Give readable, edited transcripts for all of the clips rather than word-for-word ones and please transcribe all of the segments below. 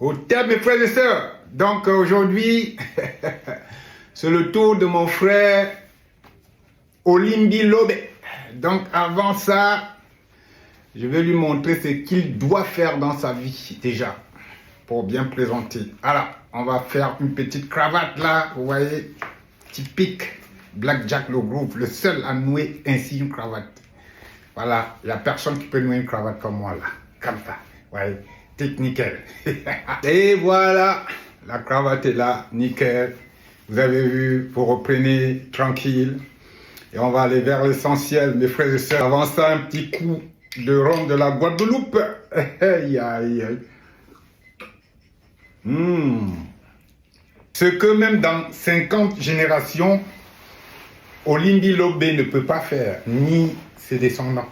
Au terme, mes frères et sœurs, donc aujourd'hui, c'est le tour de mon frère Olimbi Lobe. Donc avant ça, je vais lui montrer ce qu'il doit faire dans sa vie déjà, pour bien présenter. Alors, on va faire une petite cravate là, vous voyez, typique Black Jack le groupe, le seul à nouer ainsi une cravate. Voilà, il n'y a personne qui peut nouer une cravate comme moi là, comme ça, vous voyez. Nickel. Et voilà, la cravate est là, nickel. Vous avez vu, vous reprenez tranquille. Et on va aller vers l'essentiel, mes frères et sœurs. Avant ça, un petit coup de rhum de la Guadeloupe. Aïe, aïe, aïe. Ce que même dans 50 générations, Olimbi Lobe ne peut pas faire, ni ses descendants.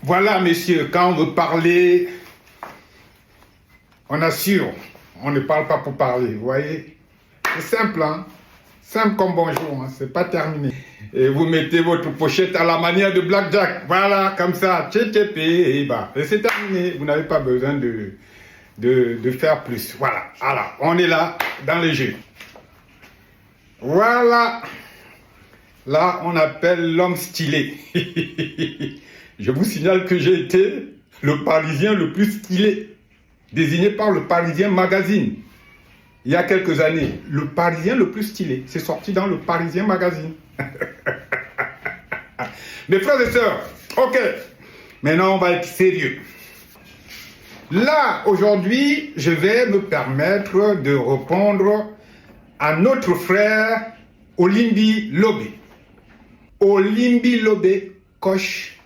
Voilà, messieurs, quand on veut parler... On assure, on ne parle pas pour parler, vous voyez. C'est simple, hein. Simple comme bonjour, hein. C'est pas terminé. Et vous mettez votre pochette à la manière de Black Jack. Voilà, comme ça. Et c'est terminé. Vous n'avez pas besoin de faire plus. Voilà. Alors, on est là, dans les jeux. Voilà. Là, on appelle l'homme stylé. Je vous signale que j'ai été le Parisien le plus stylé. Désigné par le Parisien Magazine, il y a quelques années. Le Parisien le plus stylé, c'est sorti dans le Parisien Magazine. Mes frères et sœurs, ok, maintenant on va être sérieux. Là, aujourd'hui, je vais me permettre de répondre à notre frère Olimbi Lobe. Olimbi Lobe coche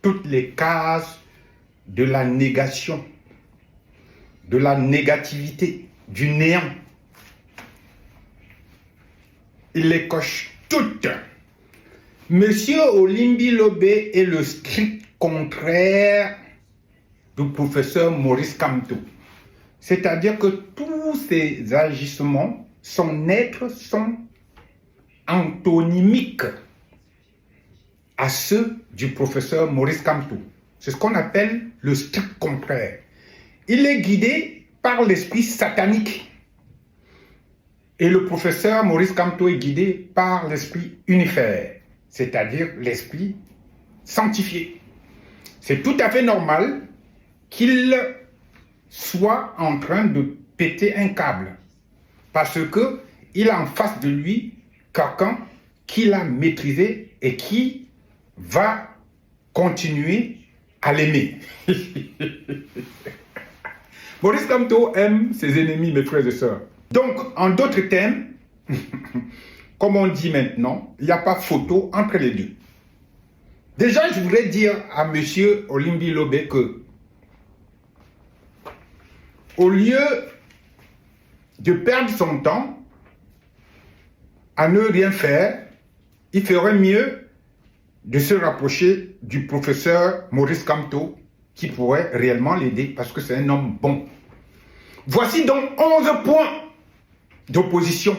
toutes les cases de la négation, de la négativité, du néant. Il les coche toutes. Monsieur Olimbi Lobe est le strict contraire du professeur Maurice Kamto. C'est-à-dire que tous ses agissements, son être, sont antonymiques à ceux du professeur Maurice Kamto. C'est ce qu'on appelle le strict contraire. Il est guidé par l'esprit satanique. Et le professeur Maurice Kamto est guidé par l'esprit unifère, c'est-à-dire l'esprit sanctifié. C'est tout à fait normal qu'il soit en train de péter un câble, parce qu'il a en face de lui quelqu'un qu'il a maîtrisé et qui va continuer à l'aimer. Maurice Kamto aime ses ennemis, mes frères et sœurs. Donc, en d'autres termes, comme on dit maintenant, il n'y a pas photo entre les deux. Déjà, je voudrais dire à M. Olimbi Lobe que, au lieu de perdre son temps à ne rien faire, il ferait mieux de se rapprocher du professeur Maurice Kamto, qui pourrait réellement l'aider parce que c'est un homme bon. Voici donc 11 points d'opposition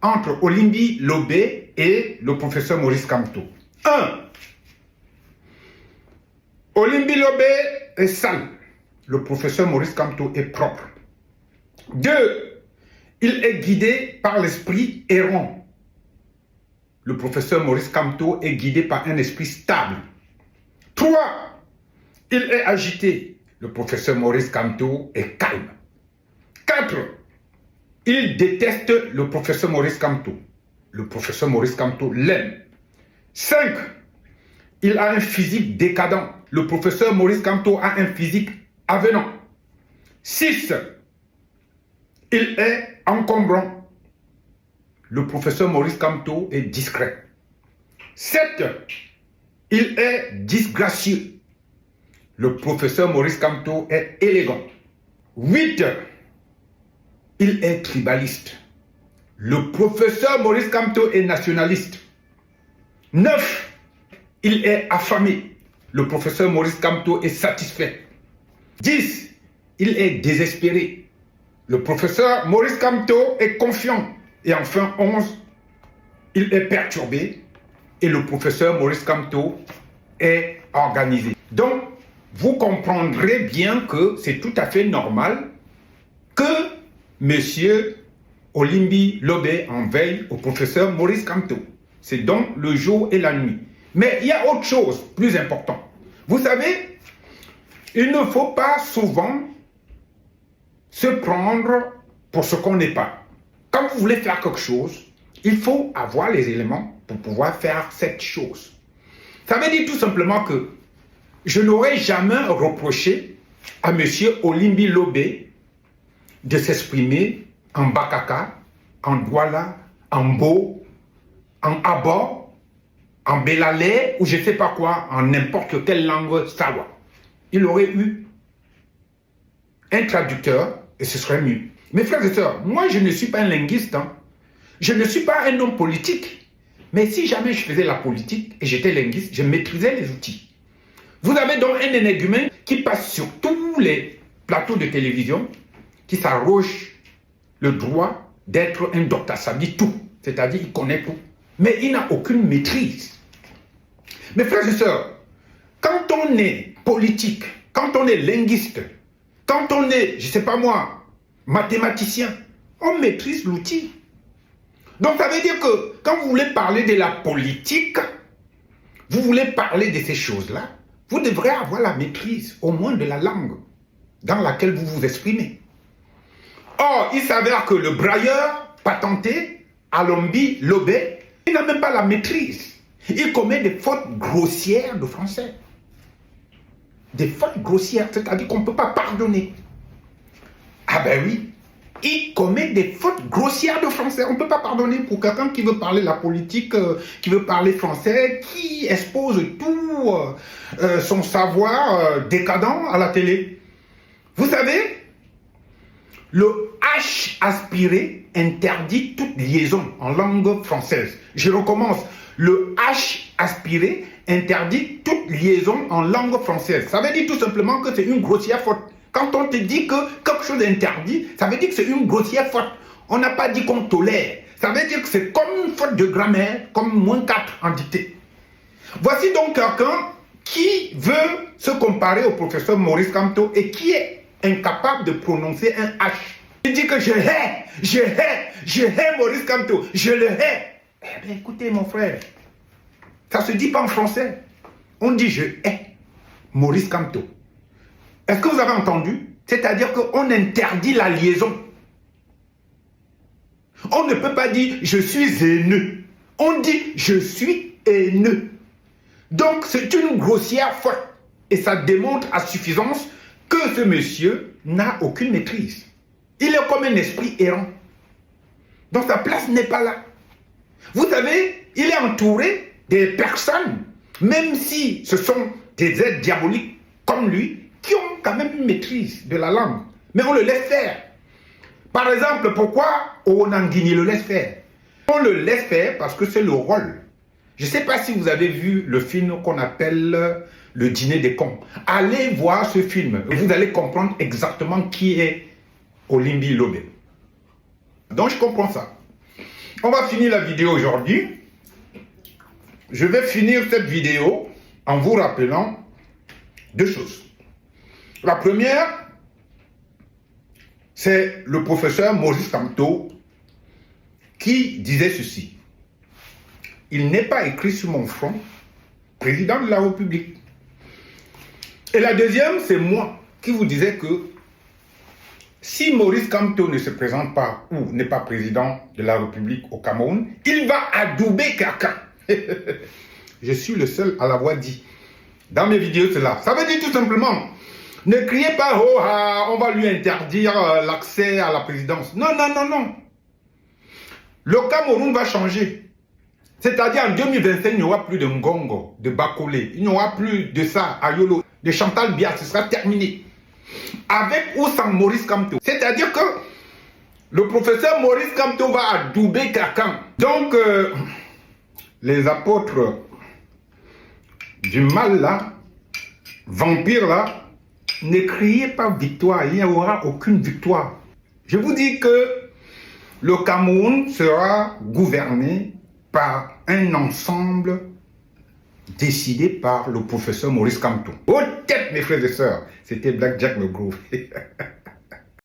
entre Olimbi Lobe et le professeur Maurice Kamto. 1. Olimbi Lobe est sale. Le professeur Maurice Kamto est propre. 2. Il est guidé par l'esprit errant. Le professeur Maurice Kamto est guidé par un esprit stable. 3. Il est agité. Le professeur Maurice Kamto est calme. 4. Il déteste le professeur Maurice Kamto. Le professeur Maurice Kamto l'aime. 5. Il a un physique décadent. Le professeur Maurice Kamto a un physique avenant. 6. Il est encombrant. Le professeur Maurice Kamto est discret. 7. Il est disgracieux. Le professeur Maurice Kamto est élégant. 8. Il est tribaliste. Le professeur Maurice Kamto est nationaliste. 9. Il est affamé. Le professeur Maurice Kamto est satisfait. 10. Il est désespéré. Le professeur Maurice Kamto est confiant. Et enfin, 11. Il est perturbé. Et le professeur Maurice Kamto est organisé. Donc, vous comprendrez bien que c'est tout à fait normal que M. Olimbi Lobé en veille au professeur Maurice Kamto. C'est donc le jour et la nuit. Mais il y a autre chose plus importante. Vous savez, il ne faut pas souvent se prendre pour ce qu'on n'est pas. Quand vous voulez faire quelque chose, il faut avoir les éléments pour pouvoir faire cette chose. Ça veut dire tout simplement que je n'aurais jamais reproché à M. Olimbi Lobé de s'exprimer en Bakaka, en Douala, en Bo, en Abo, en Belalé, ou je ne sais pas quoi, en n'importe quelle langue sawa. Il aurait eu un traducteur et ce serait mieux. Mes frères et sœurs, moi je ne suis pas un linguiste, hein. Je ne suis pas un homme politique. Mais si jamais je faisais la politique et j'étais linguiste, je maîtrisais les outils. Vous avez donc un énégumène qui passe sur tous les plateaux de télévision, qui s'arroge le droit d'être un docteur, ça dit tout. C'est-à-dire qu'il connaît tout. Mais il n'a aucune maîtrise. Mes frères et sœurs, quand on est politique, quand on est linguiste, quand on est, je ne sais pas moi, mathématicien, on maîtrise l'outil. Donc ça veut dire que quand vous voulez parler de la politique, vous voulez parler de ces choses-là, vous devrez avoir la maîtrise, au moins de la langue dans laquelle vous vous exprimez. Or, il s'avère que le brailleur patenté, Olimbi Lobé, il n'a même pas la maîtrise. Il commet des fautes grossières de français. Des fautes grossières, c'est-à-dire qu'on ne peut pas pardonner. Ah ben oui, il commet des fautes grossières de français. On ne peut pas pardonner pour quelqu'un qui veut parler la politique, qui veut parler français, qui expose tout son savoir décadent à la télé. Vous savez, le H aspiré interdit toute liaison en langue française. Je recommence. Le H aspiré interdit toute liaison en langue française. Ça veut dire tout simplement que c'est une grossière faute. Quand on te dit que quelque chose est interdit, ça veut dire que c'est une grossière faute. On n'a pas dit qu'on tolère. Ça veut dire que c'est comme une faute de grammaire, comme -4 en dictée. Voici donc quelqu'un qui veut se comparer au professeur Maurice Kamto et qui est incapable de prononcer un H. Il dit que je hais Maurice Kamto, je le hais. Eh bien, écoutez mon frère, ça ne se dit pas en français. On dit je hais Maurice Kamto. Est-ce que vous avez entendu? C'est-à-dire qu'on interdit la liaison. On ne peut pas dire je suis haineux. On dit je suis haineux. Donc c'est une grossière faute. Et ça démontre à suffisance que ce monsieur n'a aucune maîtrise. Il est comme un esprit errant. Donc sa place n'est pas là. Vous savez, il est entouré des personnes, même si ce sont des êtres diaboliques comme lui, qui ont quand même une maîtrise de la langue. Mais on le laisse faire. Par exemple, pourquoi Onanguini le laisse faire? On le laisse faire parce que c'est le rôle. Je ne sais pas si vous avez vu le film qu'on appelle Le Dîner des cons. Allez voir ce film et vous allez comprendre exactement qui est Olimbi Lobé. Donc je comprends ça. On va finir la vidéo aujourd'hui. Je vais finir cette vidéo en vous rappelant deux choses. La première, c'est le professeur Maurice Kamto qui disait ceci. Il n'est pas écrit sur mon front, président de la République. Et la deuxième, c'est moi qui vous disais que si Maurice Kamto ne se présente pas ou n'est pas président de la République au Cameroun, il va adouber quelqu'un. Je suis le seul à l'avoir dit. Dans mes vidéos, c'est là. Ça veut dire tout simplement, ne criez pas, oh, ah, on va lui interdire l'accès à la présidence. Non, non, non, non. Le Cameroun va changer. C'est-à-dire en 2025, il n'y aura plus de Ngongo, de Bakolé. Il n'y aura plus de ça, Ayolo, de Chantal Biya. Ce sera terminé. Avec ou sans Maurice Kamto. C'est-à-dire que le professeur Maurice Kamto va adouber quelqu'un. Donc, les apôtres du mal là, vampires là, ne criez pas victoire, il n'y aura aucune victoire. Je vous dis que le Cameroun sera gouverné par un ensemble décidé par le professeur Maurice Kamto. Au tête mes frères et sœurs, c'était Black Jack le Groove.